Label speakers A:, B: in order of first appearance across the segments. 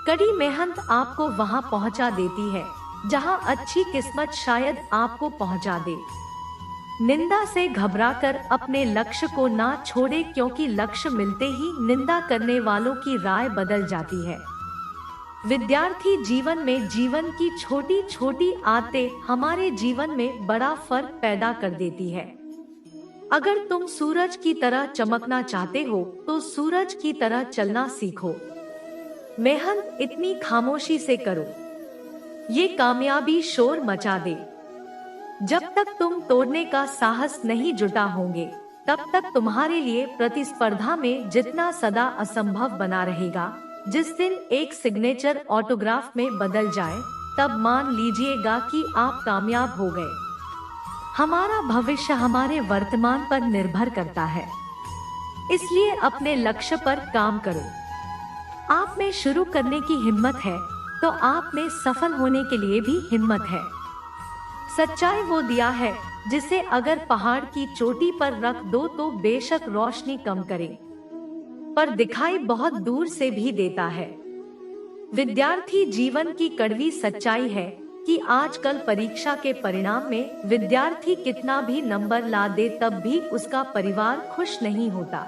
A: कड़ी मेहनत आपको वहां पहुंचा देती है जहां अच्छी किस्मत शायद आपको पहुंचा दे। निंदा से घबराकर अपने लक्ष्य को ना छोड़े, क्योंकि लक्ष्य मिलते ही निंदा करने वालों की राय बदल जाती है। विद्यार्थी जीवन में जीवन की छोटी छोटी आदतें हमारे जीवन में बड़ा फर्क पैदा कर देती है। अगर तुम सूरज की तरह चमकना चाहते हो तो सूरज की तरह चलना सीखो। मेहनत इतनी खामोशी से करो, ये कामयाबी शोर मचा दे। जब तक तुम तोड़ने का साहस नहीं जुटा होंगे, तब तक तुम्हारे लिए प्रतिस्पर्धा में जितना सदा असंभव बना रहेगा। जिस दिन एक सिग्नेचर ऑटोग्राफ में बदल जाए, तब मान लीजिएगा कि आप कामयाब हो गए। हमारा भविष्य हमारे वर्तमान पर निर्भर करता है, इसलिए अपने लक्ष्य पर काम करो। आप में शुरू करने की हिम्मत है तो आप में सफल होने के लिए भी हिम्मत है। सच्चाई वो दिया है जिसे अगर पहाड़ की चोटी पर रख दो तो बेशक रोशनी कम करे, पर दिखाई बहुत दूर से भी देता है। विद्यार्थी जीवन की कड़वी सच्चाई है कि आजकल परीक्षा के परिणाम में विद्यार्थी कितना भी नंबर ला दे तब भी उसका परिवार खुश नहीं होता।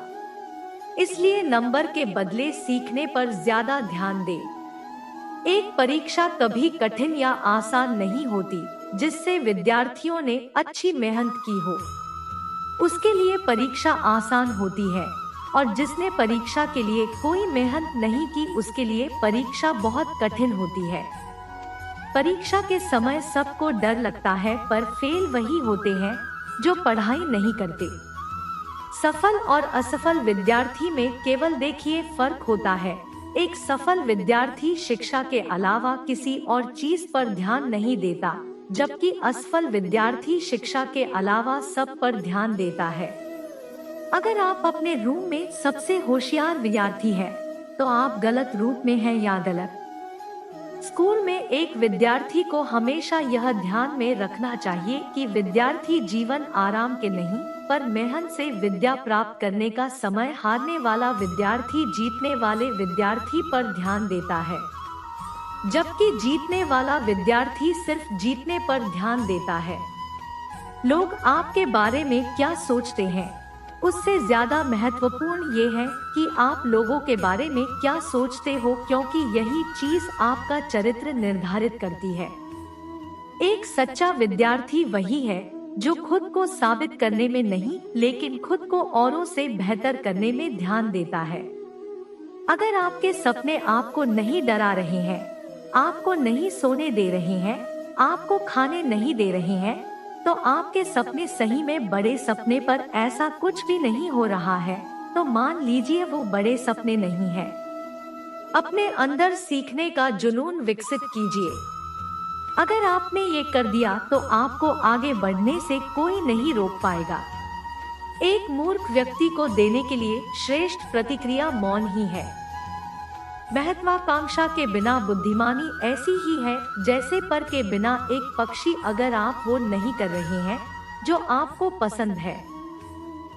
A: इसलिए नंबर के बदले सीखने पर ज्यादा ध्यान दे। एक परीक्षा कभी कठिन या आसान नहीं होती जिससे विद्यार्थियों ने अच्छी मेहनत की हो, उसके लिए परीक्षा आसान होती है। और जिसने परीक्षा के लिए कोई मेहनत नहीं की उसके लिए परीक्षा बहुत कठिन होती है। परीक्षा के समय सबको डर लगता है, पर फेल वही होते हैं जो पढ़ाई नहीं करते। सफल और असफल विद्यार्थी में केवल देखिए फर्क होता है। एक सफल विद्यार्थी शिक्षा के अलावा किसी और चीज पर ध्यान नहीं देता, जबकि असफल विद्यार्थी शिक्षा के अलावा सब पर ध्यान देता है। अगर आप अपने रूम में सबसे होशियार विद्यार्थी हैं, तो आप गलत रूप में हैं या गलत। स्कूल में एक विद्यार्थी को हमेशा यह ध्यान में रखना चाहिए कि विद्यार्थी जीवन आराम के नहीं, पर मेहनत से विद्या प्राप्त करने का समय। हारने वाला विद्यार्थी जीतने वाले विद्यार्थी पर ध्यान देता है, जबकि जीतने वाला विद्यार्थी सिर्फ जीतने पर ध्यान देता है। लोग आपके बारे में क्या सोचते हैं, उससे ज्यादा महत्वपूर्ण ये है कि आप लोगों के बारे में क्या सोचते हो, क्योंकि यही चीज आपका चरित्र निर्धारित करती है। एक सच्चा विद्यार्थी वही है जो खुद को साबित करने में नहीं, लेकिन खुद को औरों से बेहतर करने में ध्यान देता है। अगर आपके सपने आपको नहीं डरा रहे हैं, आपको नहीं सोने दे रहे हैं, आपको खाने नहीं दे रहे हैं, तो आपके सपने सही में बड़े सपने पर ऐसा कुछ भी नहीं हो रहा है, तो मान लीजिए वो बड़े सपने नहीं है। अपने अंदर सीखने का जुनून विकसित कीजिए। अगर आपने ये कर दिया तो आपको आगे बढ़ने से कोई नहीं रोक पाएगा। एक मूर्ख व्यक्ति को देने के लिए श्रेष्ठ प्रतिक्रिया मौन ही है। महत्वाकांक्षा के बिना बुद्धिमानी ऐसी ही है जैसे पर के बिना एक पक्षी। अगर आप वो नहीं कर रहे हैं जो आपको पसंद है,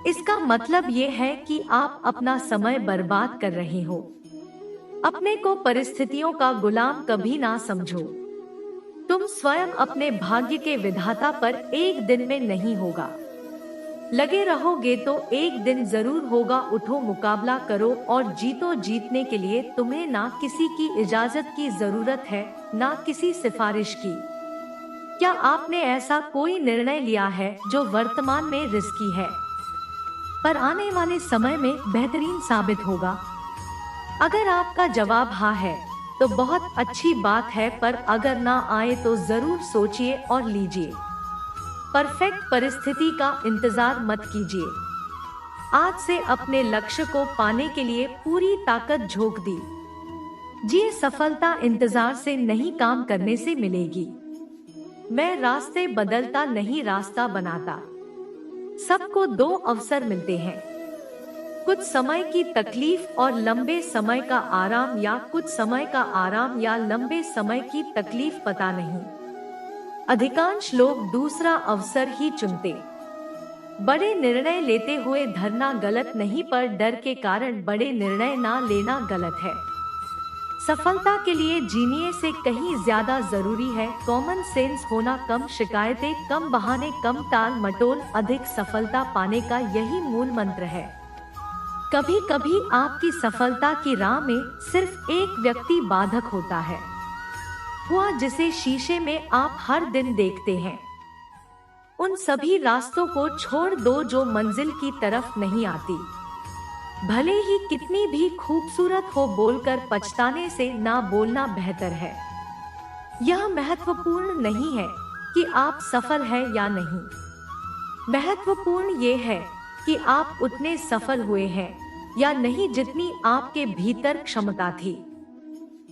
A: इसका मतलब ये है कि आप अपना समय बर्बाद कर रहे हो। अपने को परिस्थितियों का गुलाम कभी ना समझो। तुम स्वयं अपने भाग्य के विधाता पर एक दिन में नहीं होगा। लगे रहोगे तो एक दिन जरूर होगा। उठो, मुकाबला करो और जीतो। जीतने के लिए तुम्हें ना किसी की इजाजत की जरूरत है, ना किसी सिफारिश की। क्या आपने ऐसा कोई निर्णय लिया है जो वर्तमान में रिस्की है, पर आने वाले समय में बेहतरीन साबित होगा? अगर आपका जवाब हाँ है तो बहुत अच्छी बात है, पर अगर ना आए तो जरूर सोचिए और लीजिए। परफेक्ट परिस्थिति का इंतजार मत कीजिए। आज से अपने लक्ष्य को पाने के लिए पूरी ताकत झोंक दी। जी, सफलता इंतजार से नहीं, काम करने से मिलेगी। मैं रास्ते बदलता नहीं, रास्ता बनाता। सबको दो अवसर मिलते हैं, कुछ समय की तकलीफ और लंबे समय का आराम, या कुछ समय का आराम या लंबे समय की तकलीफ, पता नहीं। अधिकांश लोग दूसरा अवसर ही चुनते। बड़े निर्णय लेते हुए डरना गलत नहीं, पर डर के कारण बड़े निर्णय ना लेना गलत है। सफलता के लिए जीने से कहीं ज्यादा जरूरी है कॉमन सेंस होना, कम शिकायतें, कम बहाने, कम टाल मटोल, अधिक सफलता पाने का यही मूल मंत्र है। कभी कभी आपकी सफलता की राह में सिर्फ एक व्यक्ति बाधक होता है, वह जिसे शीशे में आप हर दिन देखते हैं। उन सभी रास्तों को छोड़ दो जो मंजिल की तरफ नहीं आती। भले ही कितनी भी खूबसूरत हो, बोलकर पछताने से ना बोलना बेहतर है। यह महत्वपूर्ण नहीं है कि आप सफल हैं या नहीं, महत्वपूर्ण ये है कि आप उतने सफल हुए हैं या नहीं जितनी आपके भीतर क्षमता थी।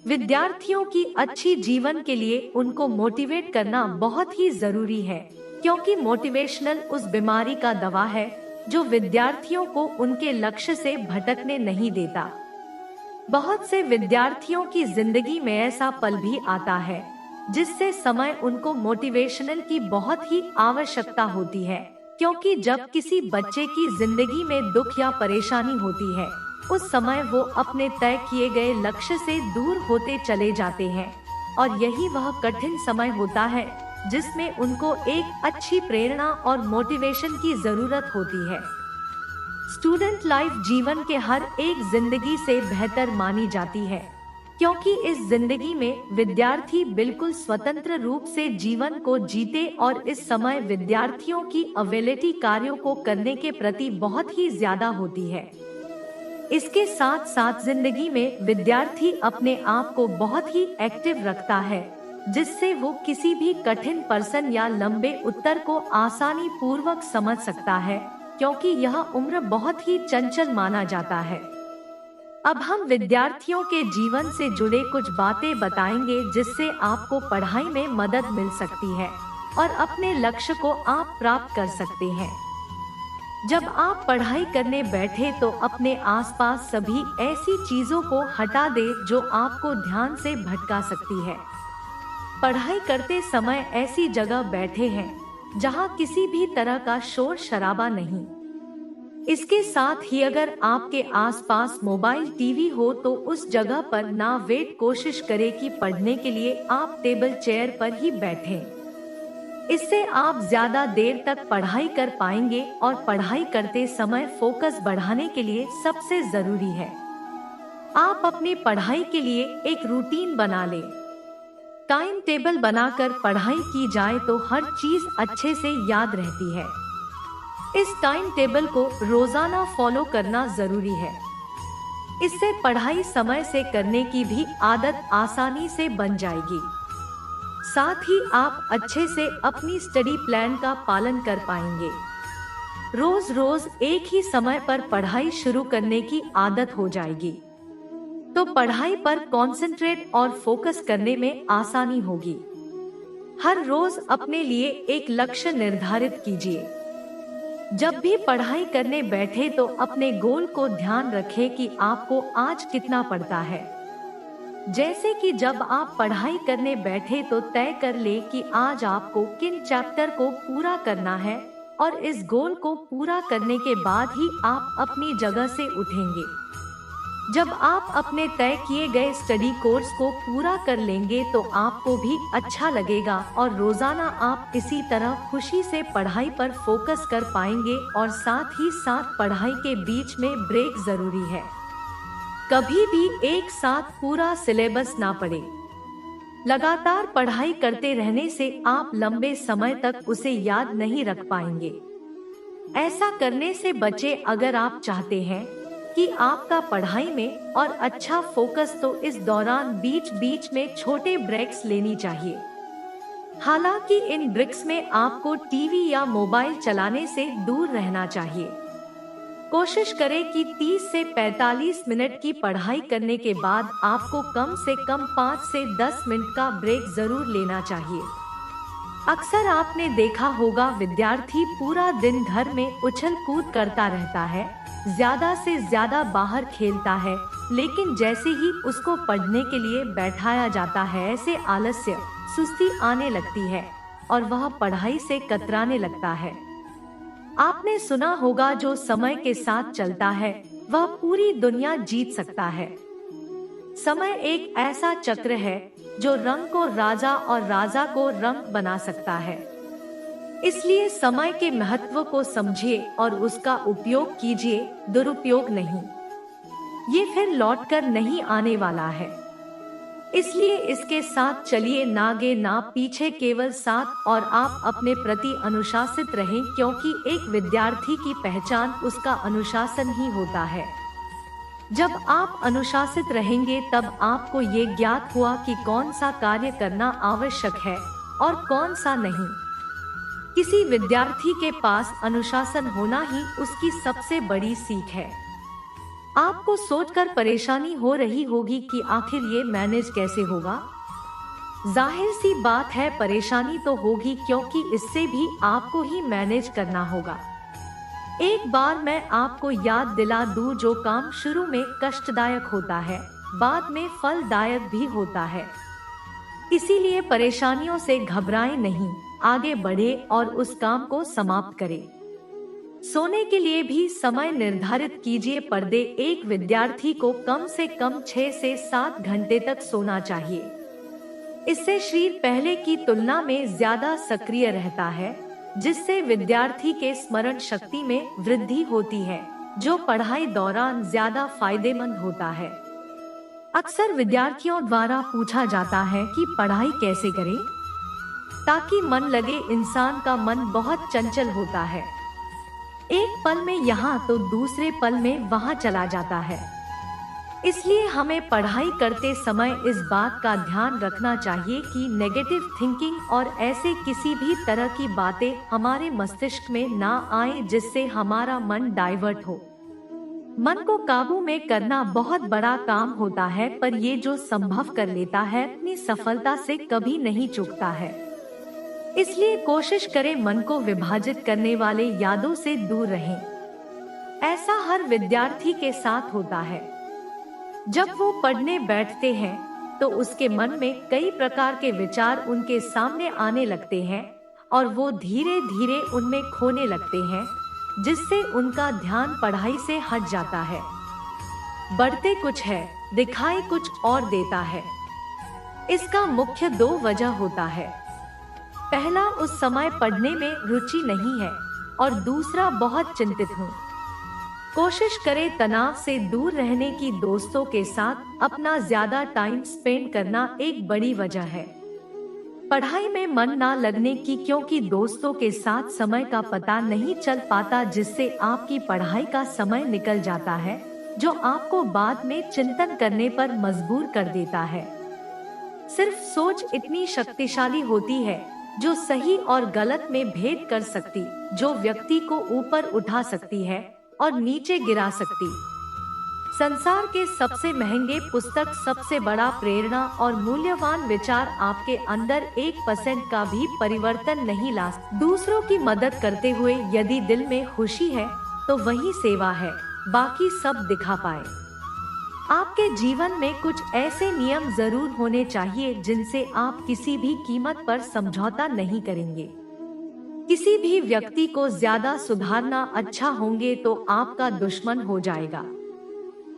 A: विद्यार्थियों की अच्छी जीवन के लिए उनको मोटिवेट करना बहुत ही जरूरी है, क्योंकि मोटिवेशनल उस बीमारी का दवा है जो विद्यार्थियों को उनके लक्ष्य से भटकने नहीं देता। बहुत से विद्यार्थियों की जिंदगी में ऐसा पल भी आता है जिससे समय उनको मोटिवेशनल की बहुत ही आवश्यकता होती है, क्योंकि जब किसी बच्चे की जिंदगी में दुख या परेशानी होती है, उस समय वो अपने तय किए गए लक्ष्य से दूर होते चले जाते हैं, और यही वह कठिन समय होता है जिसमें उनको एक अच्छी प्रेरणा और मोटिवेशन की जरूरत होती है। स्टूडेंट लाइफ जीवन के हर एक जिंदगी से बेहतर मानी जाती है, क्योंकि इस जिंदगी में विद्यार्थी बिल्कुल स्वतंत्र रूप से जीवन को जीते, और इस समय विद्यार्थियों की अवेलेबिलिटी कार्यों को करने के प्रति बहुत ही ज्यादा होती है। इसके साथ साथ जिंदगी में विद्यार्थी अपने आप को बहुत ही एक्टिव रखता है, जिससे वो किसी भी कठिन प्रश्न या लंबे उत्तर को आसानी पूर्वक समझ सकता है, क्योंकि यह उम्र बहुत ही चंचल माना जाता है। अब हम विद्यार्थियों के जीवन से जुड़े कुछ बातें बताएंगे जिससे आपको पढ़ाई में मदद मिल सकती है और अपने लक्ष्य को आप प्राप्त कर सकते हैं। जब आप पढ़ाई करने बैठे तो अपने आसपास सभी ऐसी चीजों को हटा दे जो आपको ध्यान से भटका सकती है। पढ़ाई करते समय ऐसी जगह बैठे हैं जहां किसी भी तरह का शोर शराबा नहीं। इसके साथ ही अगर आपके आसपास मोबाइल टीवी हो तो उस जगह पर ना वेट, कोशिश करें कि पढ़ने के लिए आप टेबल चेयर पर ही बैठें। इससे आप ज्यादा देर तक पढ़ाई कर पाएंगे, और पढ़ाई करते समय फोकस बढ़ाने के लिए सबसे जरूरी है आप अपनी पढ़ाई के लिए एक रूटीन बना लें। टाइम टेबल बनाकर पढ़ाई की जाए तो हर चीज अच्छे से याद रहती है। इस टाइम टेबल को रोजाना फॉलो करना जरूरी है। इससे पढ़ाई समय से करने की भी आदत आसानी से बन जाएगी। साथ ही आप अच्छे से अपनी स्टडी प्लान का पालन कर पाएंगे। रोज रोज एक ही समय पर पढ़ाई शुरू करने की आदत हो जाएगी तो पढ़ाई पर कंसंट्रेट और फोकस करने में आसानी होगी। हर रोज अपने लिए एक लक्ष्य निर्धारित कीजिए। जब भी पढ़ाई करने बैठे तो अपने गोल को ध्यान रखें कि आपको आज कितना पढ़ता है। जैसे कि जब आप पढ़ाई करने बैठे तो तय कर ले कि आज आपको किन चैप्टर को पूरा करना है, और इस गोल को पूरा करने के बाद ही आप अपनी जगह से उठेंगे। जब आप अपने तय किए गए स्टडी कोर्स को पूरा कर लेंगे तो आपको भी अच्छा लगेगा, और रोजाना आप इसी तरह खुशी से पढ़ाई पर फोकस कर पाएंगे। और साथ ही साथ पढ़ाई के बीच में ब्रेक जरूरी है। कभी भी एक साथ पूरा सिलेबस ना पढ़े। लगातार पढ़ाई करते रहने से आप लंबे समय तक उसे याद नहीं रख पाएंगे। ऐसा करने से बचे। अगर आप चाहते हैं कि आपका पढ़ाई में और अच्छा फोकस, तो इस दौरान बीच बीच में छोटे ब्रेक्स लेनी चाहिए। हालांकि इन ब्रेक्स में आपको टीवी या मोबाइल चलाने से दूर रहना चाहिए। कोशिश करें कि 30 से 45 मिनट की पढ़ाई करने के बाद आपको कम से कम 5 से 10 मिनट का ब्रेक जरूर लेना चाहिए। अक्सर आपने देखा होगा विद्यार्थी पूरा दिन घर में उछल कूद करता रहता है, ज्यादा से ज्यादा बाहर खेलता है, लेकिन जैसे ही उसको पढ़ने के लिए बैठाया जाता है ऐसे आलस्य, सुस्ती आने लगती है और वह पढ़ाई से कतराने लगता है। आपने सुना होगा जो समय के साथ चलता है वह पूरी दुनिया जीत सकता है। समय एक ऐसा चक्र है जो रंग को राजा और राजा को रंग बना सकता है। इसलिए समय के महत्व को समझिए और उसका उपयोग कीजिए, दुरुपयोग नहीं। ये फिर लौटकर नहीं आने वाला है। इसलिए इसके साथ चलिए, नागे ना पीछे, केवल साथ। और आप अपने प्रति अनुशासित रहें, क्योंकि एक विद्यार्थी की पहचान उसका अनुशासन ही होता है। जब आप अनुशासित रहेंगे तब आपको ये ज्ञात हुआ कि कौन सा कार्य करना आवश्यक है और कौन सा नहीं। किसी विद्यार्थी के पास अनुशासन होना ही उसकी सबसे बड़ी सीख है। आपको सोचकर परेशानी हो रही होगी कि आखिर ये मैनेज कैसे होगा। जाहिर सी बात है, परेशानी तो होगी, क्योंकि इससे भी आपको ही मैनेज करना होगा। एक बार मैं आपको याद दिला दूं, जो काम शुरू में कष्टदायक होता है बाद में फलदायक भी होता है। इसीलिए परेशानियों से घबराएं नहीं, आगे बढ़े और उस काम को समाप्त करें। सोने के लिए भी समय निर्धारित कीजिए। पर्दे एक विद्यार्थी को कम से कम 6 से 7 घंटे तक सोना चाहिए। इससे शरीर पहले की तुलना में ज्यादा सक्रिय रहता है, जिससे विद्यार्थी के स्मरण शक्ति में वृद्धि होती है, जो पढ़ाई दौरान ज्यादा फायदेमंद होता है। अक्सर विद्यार्थियों द्वारा पूछा जाता है कि पढ़ाई कैसे करें ताकि मन लगे। इंसान का मन बहुत चंचल होता है, एक पल में यहाँ तो दूसरे पल में वहाँ चला जाता है। इसलिए हमें पढ़ाई करते समय इस बात का ध्यान रखना चाहिए कि नेगेटिव थिंकिंग और ऐसे किसी भी तरह की बातें हमारे मस्तिष्क में ना आए जिससे हमारा मन डाइवर्ट हो। मन को काबू में करना बहुत बड़ा काम होता है, पर ये जो संभव कर लेता है अपनी सफलता से कभी नहीं चूकता है। इसलिए कोशिश करें मन को विभाजित करने वाले यादों से दूर रहें। ऐसा हर विद्यार्थी के साथ होता है। जब वो पढ़ने बैठते हैं तो उसके मन में कई प्रकार के विचार उनके सामने आने लगते हैं और वो धीरे धीरे उनमें खोने लगते हैं, जिससे उनका ध्यान पढ़ाई से हट जाता है। बढ़ते कुछ है, दिखाई कुछ और देता है। इसका मुख्य 2 वजह होता है। पहला, उस समय पढ़ने में रुचि नहीं है, और दूसरा, बहुत चिंतित हूँ। कोशिश करें तनाव से दूर रहने की। दोस्तों के साथ अपना ज्यादा टाइम स्पेंड करना एक बड़ी वजह है पढ़ाई में मन ना लगने की, क्योंकि दोस्तों के साथ समय का पता नहीं चल पाता, जिससे आपकी पढ़ाई का समय निकल जाता है, जो आपको बाद में चिंतन करने पर मजबूर कर देता है। सिर्फ सोच इतनी शक्तिशाली होती है जो सही और गलत में भेद कर सकती, जो व्यक्ति को ऊपर उठा सकती है और नीचे गिरा सकती। संसार के सबसे महंगे पुस्तक, सबसे बड़ा प्रेरणा और मूल्यवान विचार आपके अंदर 1% का भी परिवर्तन नहीं ला। दूसरों की मदद करते हुए यदि दिल में खुशी है तो वही सेवा है, बाकी सब दिखा पाए। आपके जीवन में कुछ ऐसे नियम जरूर होने चाहिए जिनसे आप किसी भी कीमत पर समझौता नहीं करेंगे। किसी भी व्यक्ति को ज्यादा सुधारना अच्छा होंगे तो आपका दुश्मन हो जाएगा।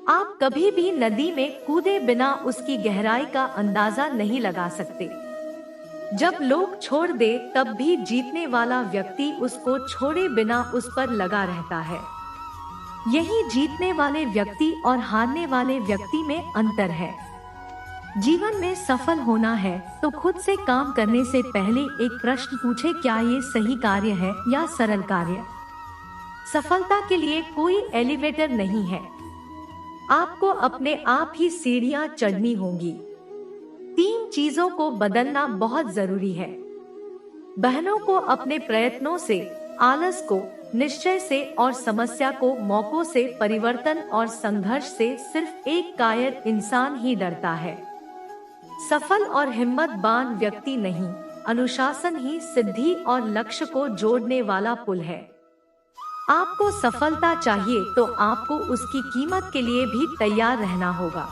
A: आप कभी भी नदी में कूदे बिना उसकी गहराई का अंदाजा नहीं लगा सकते। जब लोग छोड़ दे तब भी जीतने वाला व्यक्ति उसको छोड़े बिना उस पर लगा रहता है। यही जीतने वाले व्यक्ति और हारने वाले व्यक्ति में अंतर है। जीवन में सफल होना है तो खुद से काम करने से पहले एक प्रश्न पूछे, क्या ये सही कार्य है या सरल कार्य। सफलता के लिए कोई एलिवेटर नहीं है, आपको अपने आप ही सीढ़ियां चढ़नी होंगी। 3 चीजों को बदलना बहुत जरूरी है। बहनों को अपने प्रयत्नों से, आलस को निश्चय से और समस्या को मौकों से, परिवर्तन और संघर्ष से सिर्फ एक कायर इंसान ही डरता है। सफल और हिम्मतवान व्यक्ति नहीं, अनुशासन ही सिद्धि और लक्ष्य को जोड़ने वाला पुल है। आपको सफलता चाहिए तो आपको उसकी कीमत के लिए भी तैयार रहना होगा।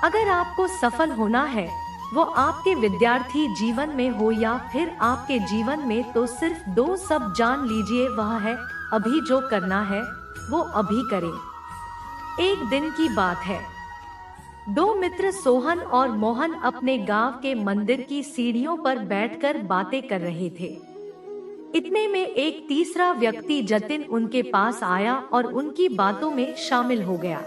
A: अगर आपको सफल होना है, वो आपके विद्यार्थी जीवन में हो या फिर आपके जीवन में, तो सिर्फ 2 शब्द जान लीजिए, वह है अभी। जो करना है वो अभी करें। एक दिन की बात है, दो मित्र सोहन और मोहन अपने गांव के मंदिर की सीढ़ियों पर बैठकर बातें कर रहे थे। इतने में एक तीसरा व्यक्ति जतिन उनके पास आया और उनकी बातों में शामिल हो गया।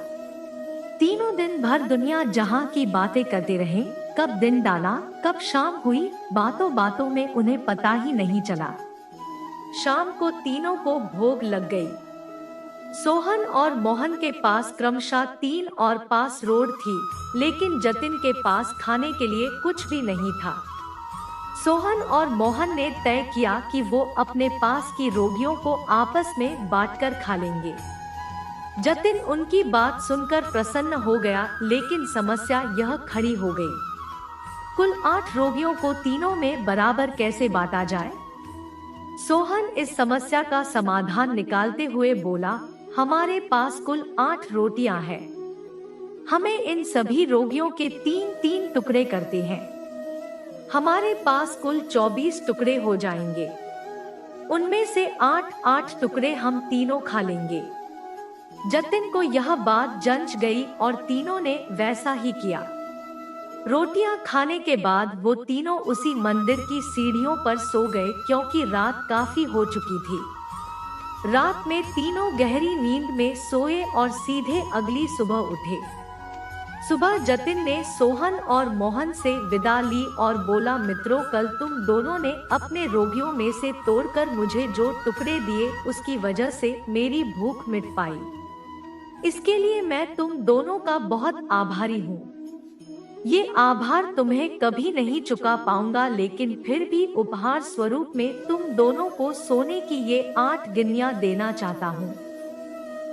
A: तीनों दिन भर दुनिया जहां की बातें करते रहे, कब दिन डाला कब शाम हुई, बातों बातों में उन्हें पता ही नहीं चला। शाम को तीनों को भोग लग गई। सोहन और मोहन के पास क्रमशः 3 और पास रोड थी, लेकिन जतिन के पास खाने के लिए कुछ भी नहीं था। सोहन और मोहन ने तय किया कि वो अपने पास की रोटियों को आपस में बांटकर खा लेंगे। जतिन उनकी बात सुनकर प्रसन्न हो गया, लेकिन समस्या यह खड़ी हो गई, कुल 8 रोटियों को तीनों में बराबर कैसे बांटा जाए। सोहन इस समस्या का समाधान निकालते हुए बोला, हमारे पास कुल 8 रोटियां हैं। हमें इन सभी रोटियों के 3-3 टुकड़े करते हैं। हमारे पास कुल 24 टुकड़े हो जाएंगे। उनमें से 8-8 टुकड़े हम तीनों खा लेंगे। जतिन को यह बात जंच गई और तीनों ने वैसा ही किया। रोटियां खाने के बाद वो तीनों उसी मंदिर की सीढ़ियों पर सो गए, क्योंकि रात काफी हो चुकी थी। रात में तीनों गहरी नींद में सोए और सीधे अगली सुबह उठे। सुबह जतिन ने सोहन और मोहन से विदा ली और बोला, मित्रों, कल तुम दोनों ने अपने रोटियों में से तोड़कर मुझे जो टुकड़े दिए, उसकी वजह से मेरी भूख मिट पाई। इसके लिए मैं तुम दोनों का बहुत आभारी हूँ। ये आभार तुम्हें कभी नहीं चुका पाऊंगा, लेकिन फिर भी उपहार स्वरूप में तुम दोनों को सोने की ये 8 गिन्नियां देना चाहता हूँ।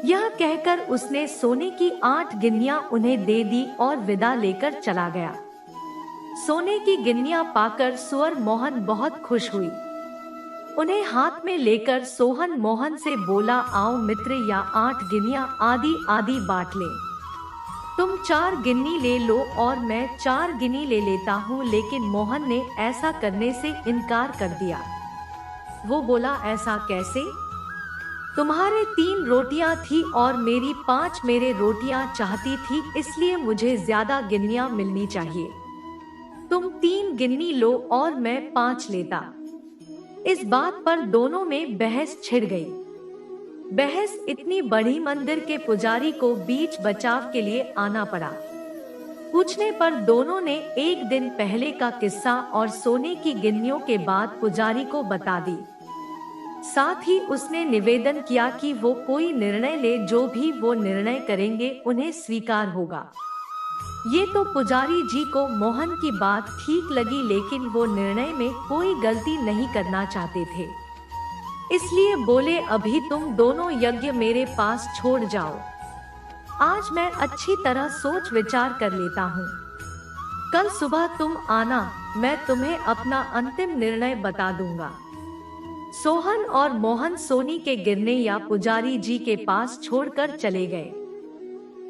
A: यह कहकर उसने सोने की 8 गिन्नियां उन्हें दे दी और विदा लेकर चला गया। सोने की गिन्नियां पाकर सुअर मोहन बहुत खुश हुई। उन्हें हाथ में लेकर सोहन मोहन से बोला, आओ मित्र, या 8 गिन्नियां आधी आधी बांट लें। तुम 4 गिन्नी ले लो और मैं 4 गिन्नी ले लेता हूँ। लेकिन मोहन ने ऐसा करने से इनकार कर दिया। वो बोला, ऐसा कैसे? तुम्हारे 3 रोटियां थी और मेरी 5 मेरे रोटियां चाहती थी, इसलिए मुझे ज्यादा गिन्नियां मिलनी चाहिए। तुम 3 गिन्नी लो और मैं 5 लेता। इस बात पर दोनों में बहस छिड़ गई। बहस इतनी बड़ी, मंदिर के पुजारी को बीच बचाव के लिए आना पड़ा। पूछने पर दोनों ने एक दिन पहले का किस्सा और सोने की गिन्नियों के बाद पुजारी को बता दी। साथ ही उसने निवेदन किया कि वो कोई निर्णय ले, जो भी वो निर्णय करेंगे उन्हें स्वीकार होगा। ये तो पुजारी जी को मोहन की बात ठीक लगी, लेकिन वो निर्णय में कोई गलती नहीं करना चाहते थे। इसलिए बोले, अभी तुम दोनों यज्ञ मेरे पास छोड़ जाओ। आज मैं अच्छी तरह सोच विचार कर लेता हूँ। कल सुबह तुम आना, मैं तुम्हें अपना अंतिम निर्णय बता दूंगा। सोहन और मोहन सोनी के गिरने या पुजारी जी के पास छोड़कर चले गए।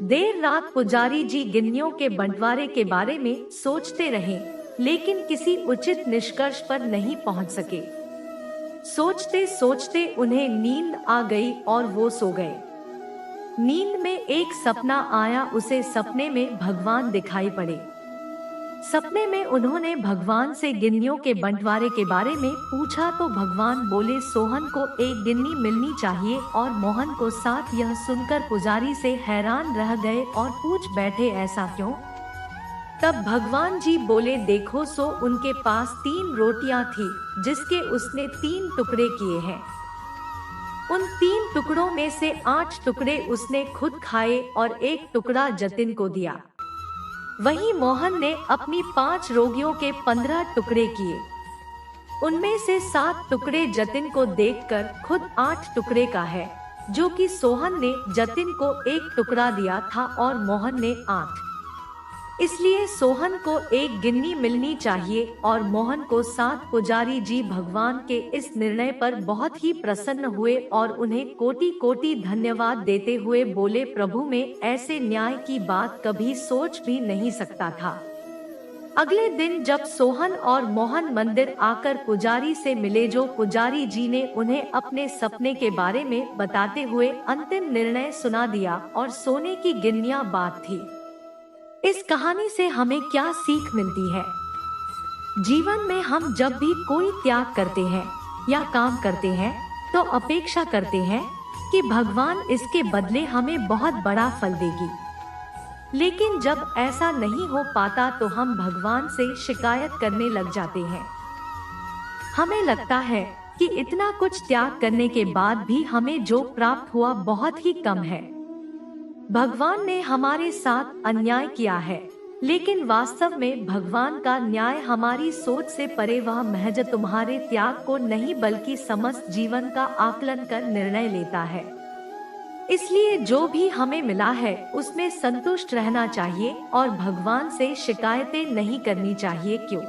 A: देर रात पुजारी जी गिन्नियों के बंटवारे के बारे में सोचते रहे, लेकिन किसी उचित निष्कर्ष पर नहीं पहुंच सके। सोचते सोचते उन्हें नींद आ गई और वो सो गए। नींद में एक सपना आया। उसे सपने में भगवान दिखाई पड़े। सपने में उन्होंने भगवान से गिन्नियों के बंटवारे के बारे में पूछा तो भगवान बोले, सोहन को 1 गिन्नी मिलनी चाहिए और मोहन को 7। यह सुनकर पुजारी से हैरान रह गए और पूछ बैठे, ऐसा क्यों? तब भगवान जी बोले, देखो, सो उनके पास 3 रोटियां थी, जिसके उसने 3 टुकड़े किए हैं। उन 3 टुकड़ों में से 8 टुकड़े उसने खुद खाए और 1 टुकड़ा जतिन को दिया। वहीं मोहन ने अपनी 5 रोटियों के 15 टुकड़े किए। उनमें से 7 टुकड़े जतिन को देकर खुद 8 टुकड़े का है, जो कि सोहन ने जतिन को 1 टुकड़ा दिया था और मोहन ने 8। इसलिए सोहन को 1 गिन्नी मिलनी चाहिए और मोहन को 7। पुजारी जी भगवान के इस निर्णय पर बहुत ही प्रसन्न हुए और उन्हें कोटि कोटि धन्यवाद देते हुए बोले, प्रभु, में ऐसे न्याय की बात कभी सोच भी नहीं सकता था। अगले दिन जब सोहन और मोहन मंदिर आकर पुजारी से मिले, जो पुजारी जी ने उन्हें अपने सपने के बारे में बताते हुए अंतिम निर्णय सुना दिया और सोने की गिन्नियां बात थी। इस कहानी से हमें क्या सीख मिलती है? जीवन में हम जब भी कोई त्याग करते हैं या काम करते हैं, तो अपेक्षा करते हैं कि भगवान इसके बदले हमें बहुत बड़ा फल देगी। लेकिन जब ऐसा नहीं हो पाता तो हम भगवान से शिकायत करने लग जाते हैं। हमें लगता है कि इतना कुछ त्याग करने के बाद भी हमें जो प्राप्त हुआ बहुत ही कम है। भगवान ने हमारे साथ अन्याय किया है, लेकिन वास्तव में भगवान का न्याय हमारी सोच से परे, वह महज तुम्हारे त्याग को नहीं बल्कि समस्त जीवन का आकलन कर निर्णय लेता है। इसलिए जो भी हमें मिला है उसमें संतुष्ट रहना चाहिए और भगवान से शिकायतें नहीं करनी चाहिए। क्यों?